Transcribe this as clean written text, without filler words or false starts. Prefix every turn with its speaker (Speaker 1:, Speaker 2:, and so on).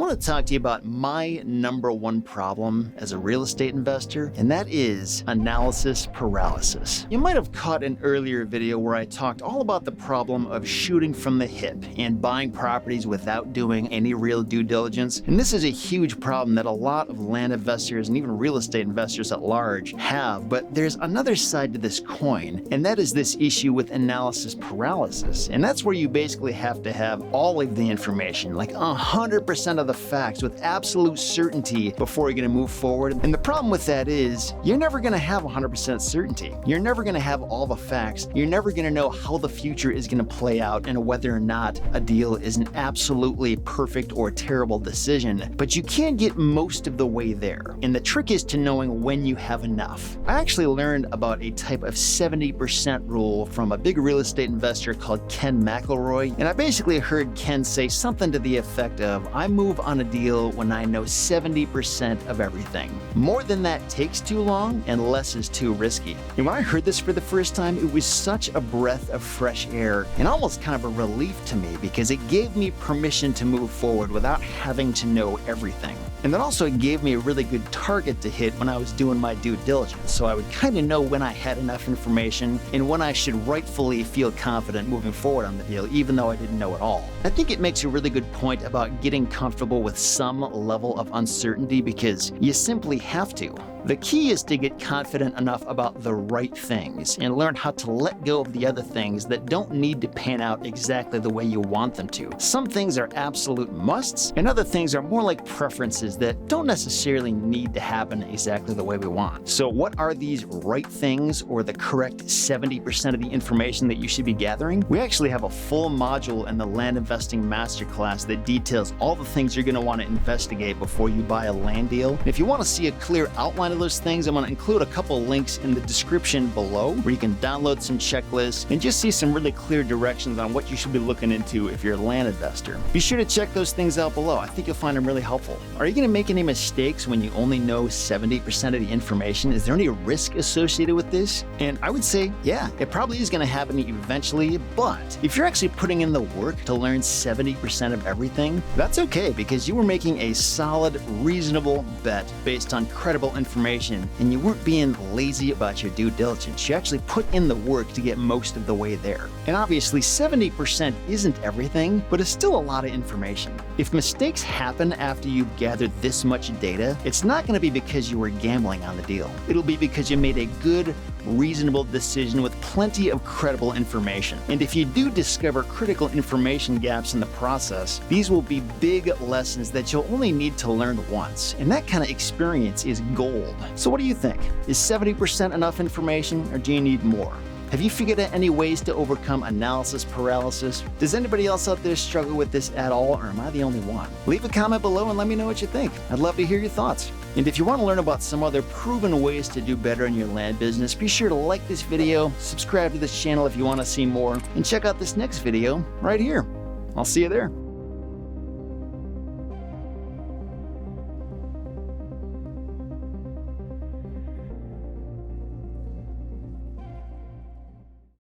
Speaker 1: want to talk to you about my number one problem as a real estate investor, and that is analysis paralysis. You might have caught an earlier video where I talked all about the problem of shooting from the hip and buying properties without doing any real due diligence. And this is a huge problem that a lot of land investors and even real estate investors at large have. But there's another side to this coin, and that is this issue with analysis paralysis. And that's where you basically have to have all of the information, like 100% of the facts with absolute certainty before you're going to move forward. And the problem with that is you're never going to have 100% certainty. You're never going to have all the facts. You're never going to know how the future is going to play out and whether or not a deal is an absolutely perfect or terrible decision. But you can get most of the way there. And the trick is to knowing when you have enough. I actually learned about a type of 70% rule from a big real estate investor called Ken McElroy. And I basically heard Ken say something to the effect of, I move on a deal when I know 70% of everything. More than that takes too long and less is too risky. And when I heard this for the first time, it was such a breath of fresh air and almost kind of a relief to me because it gave me permission to move forward without having to know everything. And then also it gave me a really good target to hit when I was doing my due diligence, so I would kind of know when I had enough information and when I should rightfully feel confident moving forward on the deal, even though I didn't know it all. I think it makes a really good point about getting comfortable with some level of uncertainty because you simply have to. The key is to get confident enough about the right things and learn how to let go of the other things that don't need to pan out exactly the way you want them to. Some things are absolute musts, and other things are more like preferences that don't necessarily need to happen exactly the way we want. So what are these right things, or the correct 70% of the information that you should be gathering? We actually have a full module in the Land Investing Masterclass that details all the things you're going to want to investigate before you buy a land deal. And if you want to see a clear outline of those things, I'm going to include a couple links in the description below where you can download some checklists and just see some really clear directions on what you should be looking into if you're a land investor. Be sure to check those things out below. I think you'll find them really helpful. Are you going to make any mistakes when you only know 70% of the information? Is there any risk associated with this? And I would say, yeah, it probably is going to happen eventually, but if you're actually putting in the work to learn 70% of everything, that's okay because you were making a solid, reasonable bet based on credible information, and you weren't being lazy about your due diligence. You actually put in the work to get most of the way there. And obviously 70% isn't everything, but it's still a lot of information. If mistakes happen after you've gathered this much data, it's not going to be because you were gambling on the deal. It'll be because you made a good, reasonable decision with plenty of credible information. And if you do discover critical information gaps in the process, these will be big lessons that you'll only need to learn once. And that kind of experience is gold. So what do you think? Is 70% enough information, or do you need more? Have you figured out any ways to overcome analysis paralysis? Does anybody else out there struggle with this at all, or am I the only one? Leave a comment below and let me know what you think. I'd love to hear your thoughts. And if you want to learn about some other proven ways to do better in your land business, be sure to like this video, subscribe to this channel if you want to see more, and check out this next video right here. I'll see you there.